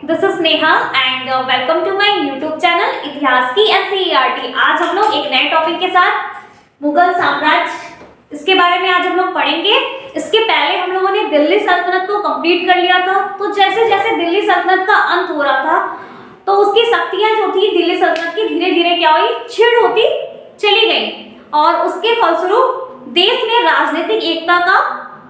This is Neha and welcome to my YouTube channel इतिहास की NCERT. आज हम लोग एक नए टॉपिक के साथ मुगल साम्राज्य इसके बारे में आज हम लोग पढ़ेंगे। इसके पहले हम लोगों ने दिल्ली सल्तनत को कंप्लीट कर लिया था। तो जैसे जैसे दिल्ली सल्तनत का अंत हो रहा था तो उसकी शक्तियां जो थी दिल्ली सल्तनत की धीरे धीरे क्या हुई, क्षीण होती चली गई और उसके फलस्वरूप देश में राजनीतिक एकता का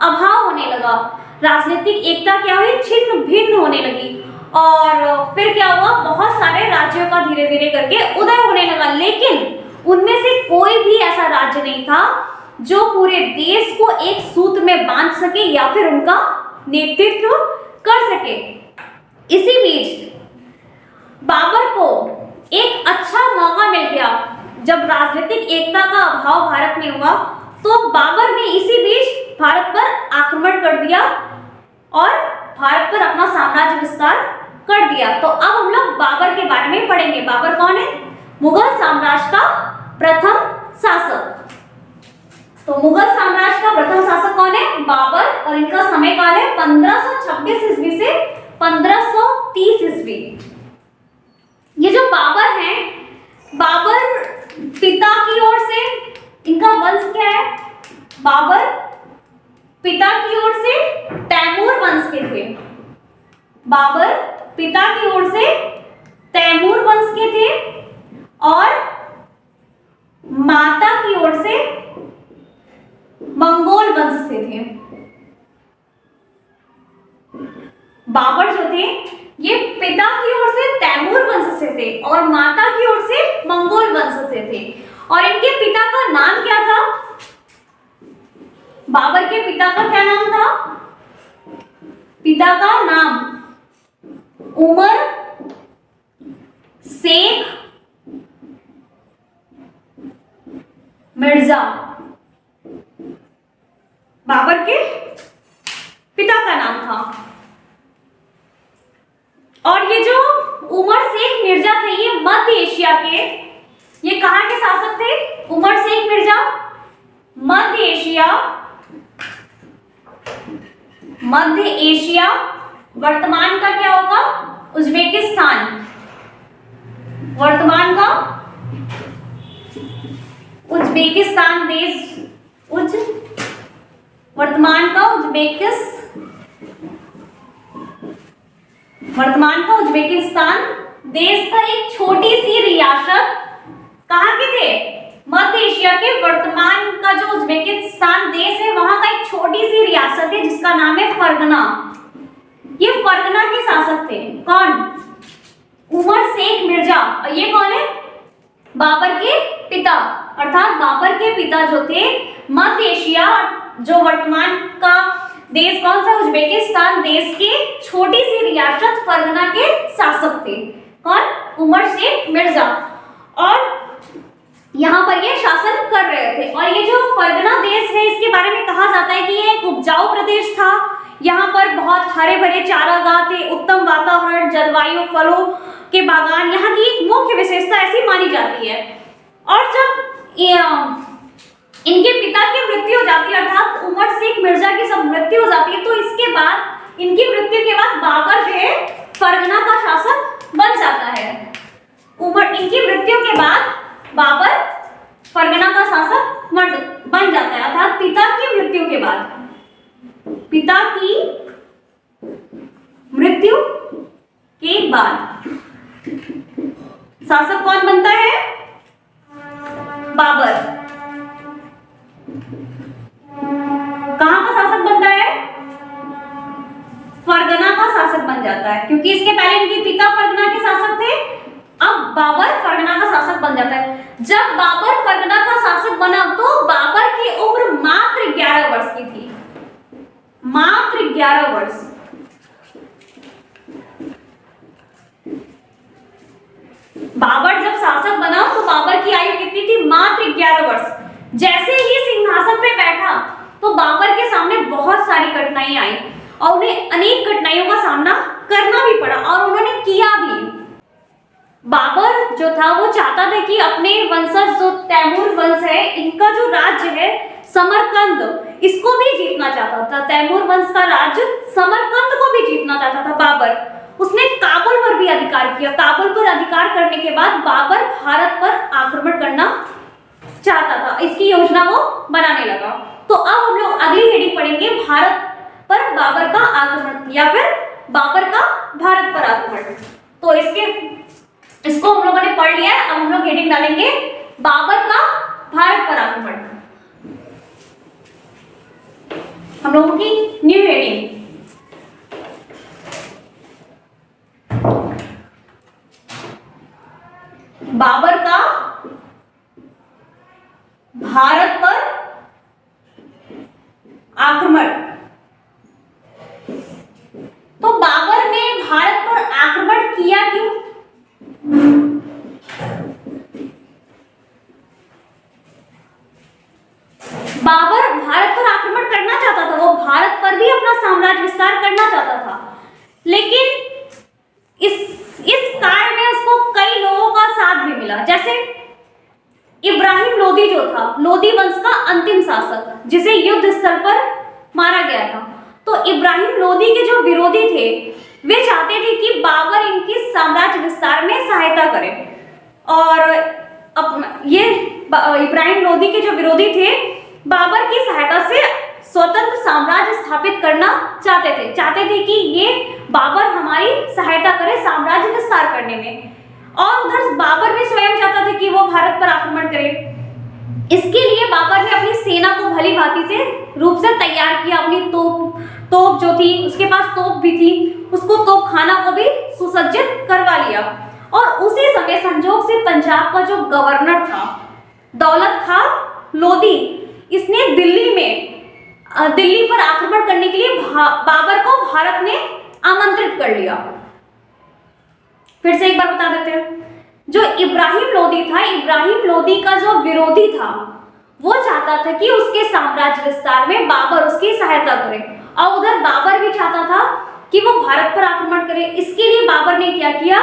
अभाव होने लगा। राजनीतिक एकता क्या हुई, छिन्न भिन्न होने लगी और फिर क्या हुआ, बहुत सारे राज्यों का धीरे धीरे करके उदय होने लगा। लेकिन उनमें से कोई भी ऐसा राज्य नहीं था जो पूरे देश को एक सूत्र में बांध सके या फिर उनका नेतृत्व कर सके। इसी बीच बाबर को एक अच्छा मौका मिल गया। जब राजनीतिक एकता का अभाव भारत में हुआ तो बाबर ने इसी बीच भारत पर आक्रमण कर दिया और भारत पर अपना साम्राज्य विस्तार कर दिया। तो अब हम लोग बाबर के बारे में पढ़ेंगे। बाबर कौन है? मुगल साम्राज्य का प्रथम शासक। तो मुगल साम्राज्य का प्रथम शासक कौन है? बाबर। और इनका समय काल है 1526 ईस्वी से 1530 ईस्वी। ये जो बाबर हैं, बाबर पिता की ओर से इनका वंश क्या है? बाबर पिता की ओर से तैमूर वंश के थे। बाबर पिता की ओर से तैमूर वंश के थे और माता की ओर से मंगोल वंश से थे। बाबर जो थे ये पिता की ओर से तैमूर वंश से थे और माता की ओर से मंगोल वंश से थे। और इनके पिता का नाम क्या था? बाबर के पिता का क्या नाम था? पिता का नाम उमर शेख मिर्जा। बाबर के पिता का नाम था। और ये जो उमर शेख मिर्जा थे ये मध्य एशिया के, ये कहां के शासक थे? उमर शेख मिर्जा मध्य एशिया वर्तमान का क्या होगा? उज्बेकिस्तान। वर्तमान का उज्बेकिस्तान देश, वर्तमान का उज्बेकिस्तान देश का एक छोटी सी रियासत। कहां के थे? मध्य एशिया के। वर्तमान का जो उज्बेकिस्तान देश है वहां का एक छोटी सी रियासत है जिसका नाम है फरगना। ये फरगना के शासक थे। कौन? उमर शेख मिर्जा। और ये कौन है? बाबर के पिता। अर्थात बाबर के पिता जो थे मध्य एशिया जो वर्तमान का देश कौन सा? उज्बेकिस्तान देश के छोटी सी रियासत फरगना के शासक थे। कौन? उमर शेख मिर्जा। और यहाँ पर ये शासन कर रहे थे। और ये जो फरगना देश है इसके बारे में कहा जाता है कि ये एक उपजाऊ प्रदेश था। यहाँ पर बहुत हरे भरे चारागाह थे, उत्तम वातावरण, जलवायु, फलों के बागान यहाँ की एक मुख्य विशेषता ऐसी मानी जाती है। और जब इनके पिता की मृत्यु हो जाती है अर्थात उमर शेख मिर्जा की सब मृत्यु हो जाती है तो इसके बाद इनकी मृत्यु के बाद बाबर जो है फरगना का शासक बन जाता है। इनकी मृत्यु के बाद बाबर फरगना का शासक बन जाता है। अर्थात पिता की मृत्यु के बाद, पिता की मृत्यु के बाद शासक कौन बनता है? बाबर। कहां का शासक बनता है? फरगना का शासक बन जाता है क्योंकि इसके पहले इनके पिता फरगना के शासक थे। अब बाबर फरगना का शासक बन जाता है। जब बाबर फरगना का शासक बना तो बाबर की उम्र मात्र 11 वर्ष की थी। मात्र 11 वर्ष। बाबर जब शासक बना तो बाबर की आयु कितनी थी? मात्र 11 वर्ष। जैसे ही सिंहासन पे बैठा तो बाबर के सामने बहुत सारी कठिनाइयां आई और उन्हें अनेक कठिनाइयों का सामना करना भी पड़ा और उन्होंने किया भी। बाबर जो था वो चाहता था कि अपने वंशज जो तैमूर वंश है इनका जो राज्य है समरकंद, इसको भी जीतना चाहता था। तैमूर वंश का राज्य समरकंद को भी जीतना चाहता था बाबर। उसने काबुल अधिकार किया। काबुल पर अधिकार करने के बाद बाबर भारत पर आक्रमण करना चाहता था, इसकी योजना वो बनाने लगा। तो अब हम लोग अगली हेडिंग पढ़ेंगे, भारत पर बाबर का आक्रमण या फिर बाबर का भारत पर आक्रमण। तो इसको हम लोगों ने पढ़ लिया है। अब हम लोग हेडिंग डालेंगे बाबर का भारत पर आक्रमण। हम लोगों की न्यू हेडिंग, बाबर का भारत पर आक्रमण। तो बाबर ने भारत पर आक्रमण किया क्यों? बाबर भारत पर आक्रमण करना चाहता था, वो भारत पर भी अपना साम्राज्य विस्तार करना चाहता था, लेकिन इस कार्य में उसको कई लोगों का साथ भी मिला। जैसे इब्राहिम लोदी जो था, लोदी वंश का अंतिम शासक, जिसे युद्ध स्थल पर मारा गया था। तो इब्राहिम लोदी के जो विरोधी थे वे चाहते थे कि बाबर इनकी साम्राज्य विस्तार में सहायता करे, और ये इब्राहिम लोदी के जो विरोधी थे बाबर की सहायता से स्वतंत्र साम्राज्य स्थापित करना चाहते थे कि ये बाबर हमारी सहायता करे साम्राज्य विस्तार करने में। और उधर बाबर भी स्वयं चाहता था कि वो भारत पर आक्रमण करे। इसके लिए बाबर ने अपनी सेना को भली भांति से रूप से तैयार किया। अपनी तोप जो थी, उसके पास तोप भी थी, उसको तोपखाना को भी सुसज्जित करवा लिया। और उसी समय संजोग से पंजाब का जो गवर्नर था दौलत खां लोदी, इसने दिल्ली पर आक्रमण करने के लिए बाबर को भारत में आमंत्रित कर लिया। फिर से एक बार बता देते हैं, जो इब्राहिम लोदी था, इब्राहिम लोदी का जो विरोधी था वो चाहता था कि उसके साम्राज्य विस्तार में बाबर उसकी सहायता करे, और उधर बाबर भी चाहता था कि वो भारत पर आक्रमण करे। इसके लिए बाबर ने क्या किया,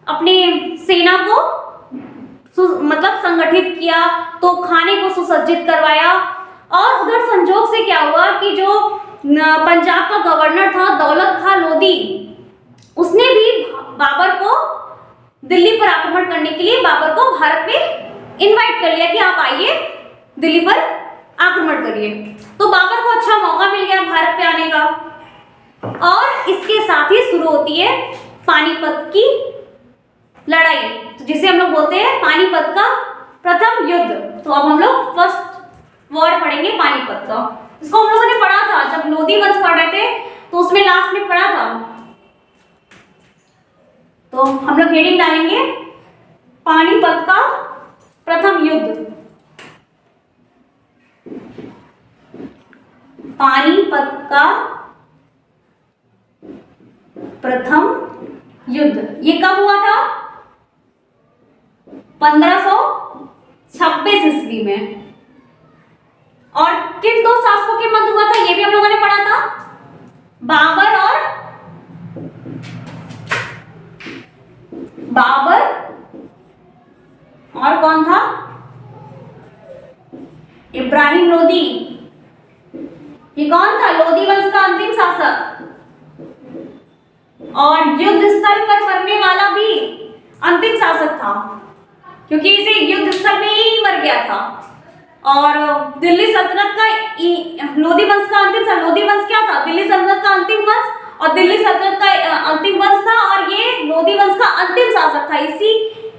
अपनी सेना को मतलब संगठित किया, तो खाने को सुसज्जित करवाया। और उधर संजोग से क्या हुआ कि जो पंजाब का गवर्नर था दौलत खां लोदी, उसने भी बाबर को दिल्ली पर आक्रमण करने के लिए बाबर को भारत में इनवाइट कर लिया कि आप आइए दिल्ली पर आक्रमण करिए। तो बाबर को अच्छा मौका मिल गया भारत पे आने का। और इसके साथ ही शुरू होती है पानीपत की लड़ाई, तो जिसे हम लोग बोलते हैं पानीपत का प्रथम युद्ध। तो अब हम लोग फर्स्ट वॉर पढ़ेंगे पानीपत का। इसको हम लोगों ने पढ़ा था जब लोदी वंश पढ़ रहे थे, तो उसमें लास्ट में पढ़ा था। तो हम लोग हेडिंग डालेंगे पानीपत का प्रथम युद्ध। पानीपत का प्रथम युद्ध ये कब हुआ था? 1526 ईस्वी में। और किन दो शासकों के मध्य हुआ था ये भी हम लोगों ने पढ़ा था, बाबर और कौन था? इब्राहिम लोदी। ये कौन था? लोदी वंश का अंतिम शासक, और युद्ध स्थल पर मरने वाला भी अंतिम शासक था, क्योंकि इसे युद्ध स्थल में ही मर गया था। और दिल्ली सल्तनत का लोदी वंश का अंतिम शासक, लोदी वंश क्या था? दिल्ली सल्तनत का अंतिम वंश, और दिल्ली सल्तनत का अंतिम वंश था, और ये लोदी वंश का अंतिम शासक था। इसी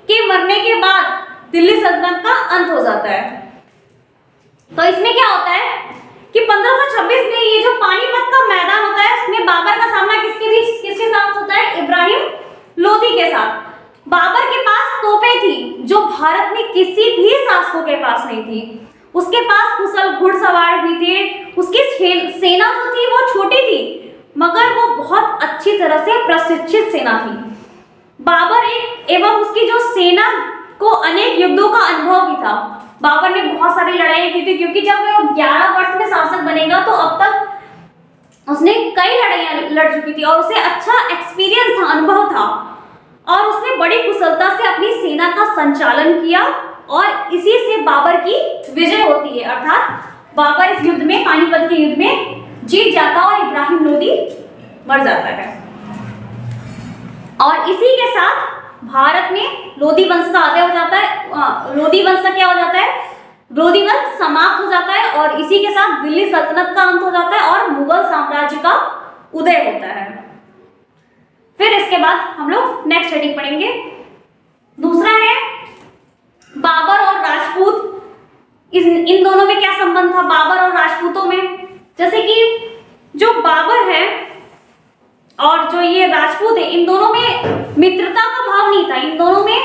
के मरने के बाद दिल्ली सल्तनत का अंत हो जाता है। तो इसमें क्या होता है कि 1526 में ये जो पानीपत का मैदान होता है, इसमें बाबर का सामना किसके साथ होता है? इब्राहिम लोदी के साथ। बाबर के पास तोपें थी जो भारत में किसी भी शासकों के पास नहीं थी। उसके पास कुशल घुड़सवार भी थे। उसकी सेना जो थी वो छोटी थी, मगर वो बहुत अच्छी तरह से प्रशिक्षित सेना थी। बाबर एवं उसकी जो सेना को अनेक युद्धों का अनुभव भी था। बाबर ने बहुत सारी लड़ाई की थी, क्योंकि जब वो 11 वर्ष में शासक बनेगा तो अब तक उसने कई लड़ाइयां लड़ चुकी थी, और उसे अच्छा एक्सपीरियंस था, अनुभव था, और उसने बड़ी कुशलता से अपनी सेना का संचालन किया, और इसी से बाबर की विजय होती है। अर्थात बाबर इस युद्ध में, पानीपत के युद्ध में जीत जाता और इब्राहिम लोदी मर जाता है। और इसी के साथ भारत में लोधी वंश का आदय हो जाता है। लोधी वंश का क्या हो जाता है? लोधी वंश समाप्त हो जाता है और इसी के साथ दिल्ली सल्तनत का अंत हो जाता है और मुगल साम्राज्य का उदय होता है। फिर इसके बाद हम लोग नेक्स्ट हेडिंग पढ़ेंगे। दूसरा है बाबर और राजपूत। इन दोनों में क्या संबंध था बाबर और राजपूतों में? जैसे कि जो बाबर है और जो ये राजपूत है, इन दोनों में मित्रता का भाव नहीं था, इन दोनों में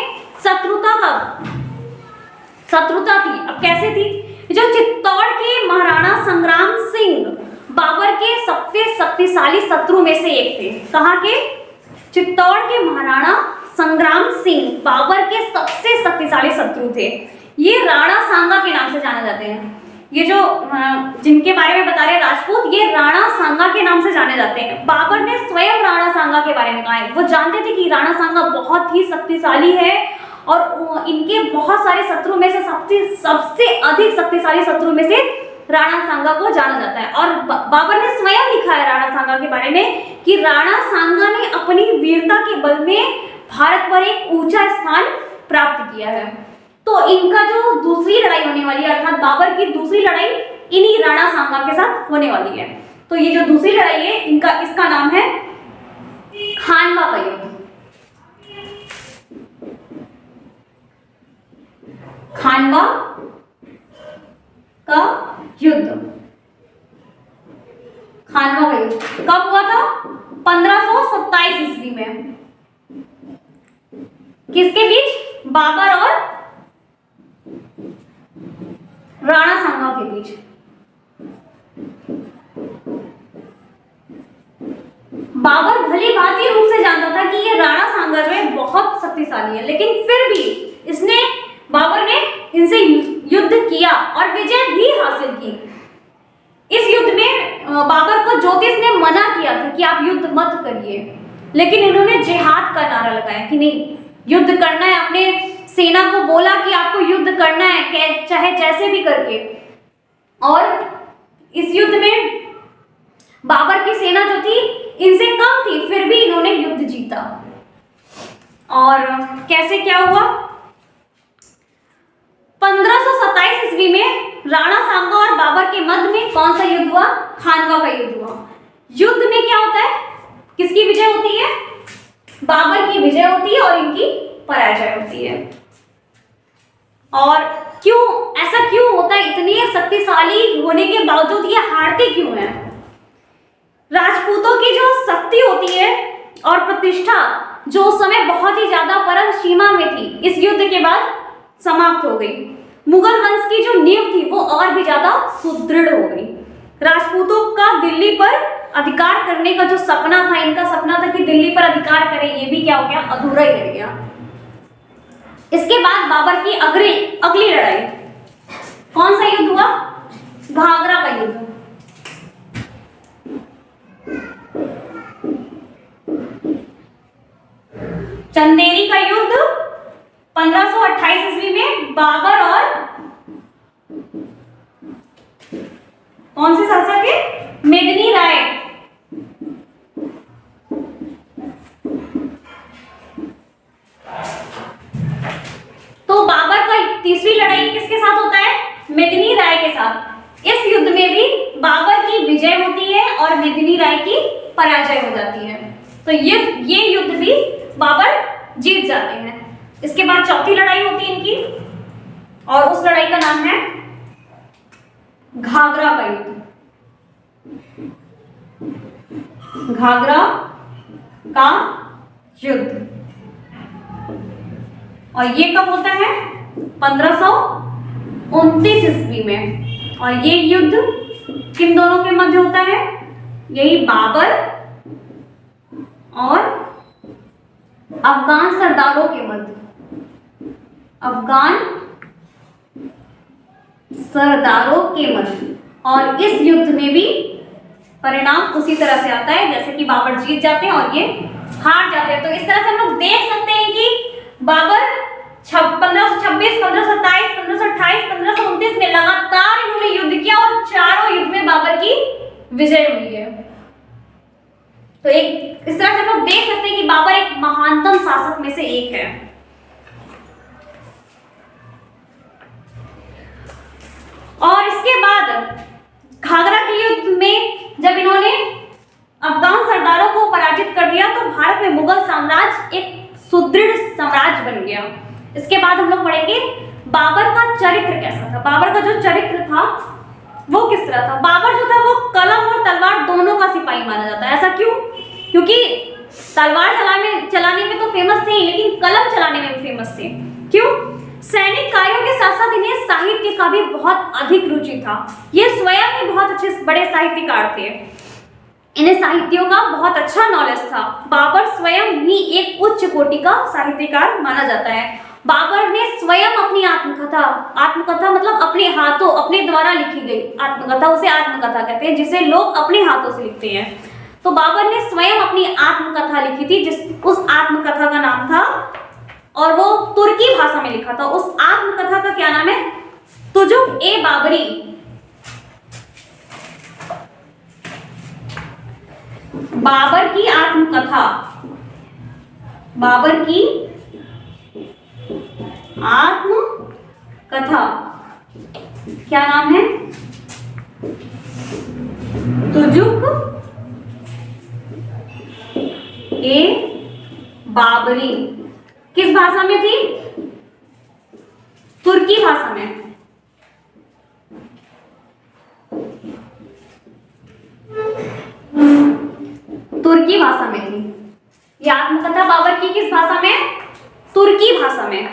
शत्रुता थी। अब कैसे थी? जो चित्तौड़ के महाराणा संग्राम सिंह बाबर के सबसे शक्तिशाली शत्रु में से एक थे। कहाँ के? चित्तौड़ के महाराणा संग्राम सिंह बाबर के सबसे शक्तिशाली शत्रु थे। ये राणा सांगा के नाम से जाने जाते हैं। ये जो जिनके बारे में बता रहे राजपूत, ये राणा सांगा के नाम से जाने जाते हैं। बाबर ने स्वयं राणा सांगा के बारे में कहा है। वो जानते थे कि राणा सांगा बहुत ही शक्तिशाली है और इनके बहुत सारे शत्रु में से सबसे अधिक शक्तिशाली शत्रु में से राणा सांगा को जाना जाता है। और बाबर ने स्वयं लिखा है राणा सांगा के बारे में कि राणा सांगा ने अपनी वीरता के बल में भारत पर एक ऊंचा स्थान प्राप्त किया है। तो इनका जो दूसरी लड़ाई होने वाली है, अर्थात बाबर की दूसरी लड़ाई इन्हीं राणा सांगा के साथ होने वाली है। तो ये जो दूसरी लड़ाई है इसका नाम है खानवा का युद्ध। खानवा का युद्ध। खानवा का युद्ध कब हुआ था? 1527 ईस्वी में। किसके बीच? बाबर और राणा सांगा के बीच। बाबर भली भांति रूप से जानता था कि ये राणा सांगा जो है बहुत शक्तिशाली है, लेकिन फिर भी बाबर ने इनसे युद्ध किया और विजय भी हासिल की। इस युद्ध में बाबर को ज्योतिष ने मना किया था कि आप युद्ध मत करिए, लेकिन इन्होंने जिहाद का नारा लगाया कि नहीं, युद्ध करना है। अपने सेना को बोला कि आपको युद्ध करना है, चाहे जैसे भी करके। और इस युद्ध में बाबर की सेना जो थी इनसे कम थी, फिर भी इन्होंने युद्ध जीता। और कैसे क्या हुआ? 1527 ईस्वी में राणा सांगा और बाबर के मध्य में कौन सा युद्ध हुआ? खानवा का युद्ध हुआ। युद्ध में क्या होता है? किसकी विजय होती है? बाबर की विजय होती है और इनकी पराजय होती है। और ऐसा क्यों होता है? इतनी शक्तिशाली होने के बावजूद ये हारते क्यों हैं? राजपूतों की जो शक्ति होती है और प्रतिष्ठा जो उस समय बहुत ही ज्यादा परम सीमा में थी, इस युद्ध के बाद समाप्त हो गई। मुगल वंश की जो नींव थी वो और भी ज्यादा सुदृढ़ हो गई। राजपूतों का दिल्ली पर अधिकार करने का जो सपना था, इनका सपना था कि दिल्ली पर अधिकार करें, ये भी क्या हो गया? अधूरा ही रह गया। इसके बाद बाबर की अगली लड़ाई कौन सा युद्ध हुआ? घाघरा का युद्ध। चंदेरी का युद्ध 1528 ईस्वी में बाबर और कौन से शासक है? मेदिनी राय। तो बाबर का तीसरी लड़ाई किसके साथ होता है? मेदिनी राय के साथ। इस युद्ध में भी बाबर की विजय होती है और मेदिनी राय की पराजय हो जाती है। तो ये युद्ध भी बाबर जीत जाते हैं। इसके बाद चौथी लड़ाई होती है इनकी और उस लड़ाई का नाम है घाघरा का युद्ध। घाघरा का युद्ध। और ये कब होता है? 1529 ईस्वी में। और ये युद्ध किन दोनों के मध्य होता है? यही बाबर और अफगान सरदारों के मध्य। अफगान सरदारों के मध्य। और इस युद्ध में भी परिणाम उसी तरह से आता है जैसे कि बाबर जीत जाते हैं और ये हार जाते हैं। तो इस तरह से हम लोग देख सकते हैं कि बाबर 1526, 1527, 1528, 1529 में लगातार इन्होंने युद्ध किया और चारों युद्ध में बाबर की विजय हुई है। तो इस तरह से हम लोग देख सकते हैं कि बाबर एक महानतम शासक में से एक है। और इसके बाद घाघरा के युद्ध में जब इन्होंने अफगान सरदारों को पराजित कर दिया तो भारत में मुगल साम्राज्य एक सुदृढ़ साम्राज्य बन गया। इसके बाद हम लोग पढ़ेंगे बाबर का चरित्र कैसा था। बाबर का जो चरित्र था वो किस तरह था। बाबर जो था वो कलम और तलवार दोनों का सिपाही माना जाता है। ऐसा क्यों? क्योंकि तलवार चलाने में तो फेमस थे, लेकिन कलम चलाने में भी फेमस थे। क्यों? सैनिक कार्यों के साथ साथ इन्हें साहित्य का भी बहुत अधिक रुचि था। ये स्वयं ही बहुत अच्छे बड़े साहित्यकार थे। इन्हें साहित्यों का बहुत अच्छा नॉलेज था। बाबर स्वयं ही एक उच्च कोटि का साहित्यकार माना जाता है। बाबर ने स्वयं अपनी आत्मकथा मतलब अपने हाथों, अपने द्वारा लिखी गई आत्मकथा, उसे आत्मकथा कहते हैं, जिसे लोग अपने हाथों से लिखते हैं। तो बाबर ने स्वयं अपनी आत्मकथा लिखी थी, उस आत्मकथा का नाम था, और वो तुर्की भाषा में लिखा था। उस आत्मकथा का क्या नाम है? तुजुक-ए-बाबरी। बाबर की आत्मकथा, बाबर की आत्मकथा क्या नाम है? तुजुक-ए-बाबरी। किस भाषा में थी? तुर्की भाषा में। तुर्की भाषा में थी ये आत्मकथा बाबर की। किस भाषा में? तुर्की भाषा में।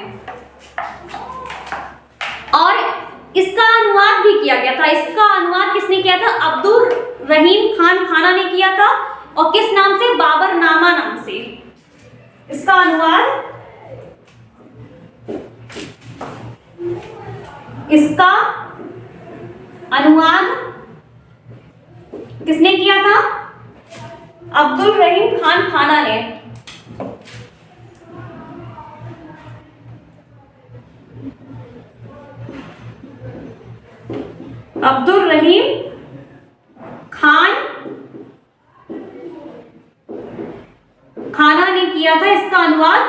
और इसका अनुवाद भी किया गया था। इसका अनुवाद किसने किया था? अब्दुल रहीम खान खाना ने किया था। और किस नाम से? बाबरनामा नाम से। इसका अनुवाद किसने किया था? अब्दुल रहीम खान खाना ने। अब्दुल रहीम खान खाना ने किया था इसका अनुवाद।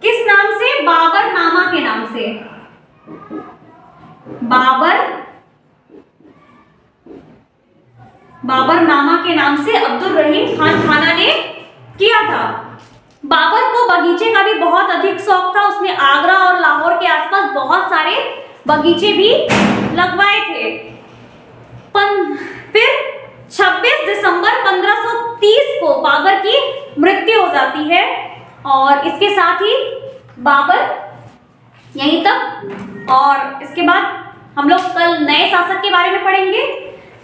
किस नाम से? बाबरनामा के नाम से। बाबरनामा के नाम से अब्दुल रहीम खान खाना ने किया था। बाबर को बगीचे का भी बहुत अधिक शौक था। उसने आगरा और लाहौर के आसपास बहुत सारे बगीचे भी लगवाए थे। फिर 26 दिसंबर 1530 को बाबर की मृत्यु हो जाती है। और इसके साथ ही बाबर यहीं तक। और इसके बाद हम लोग कल नए शासक के बारे में पढ़ेंगे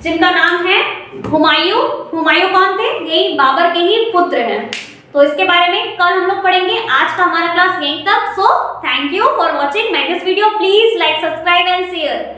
जिनका नाम है हुमायूं। हुमायूं कौन थे? यही बाबर के ही पुत्र हैं। तो इसके बारे में कल हम लोग पढ़ेंगे। आज का हमारा क्लास यहीं तक। So thank you for watching my this video. Please like, subscribe and share.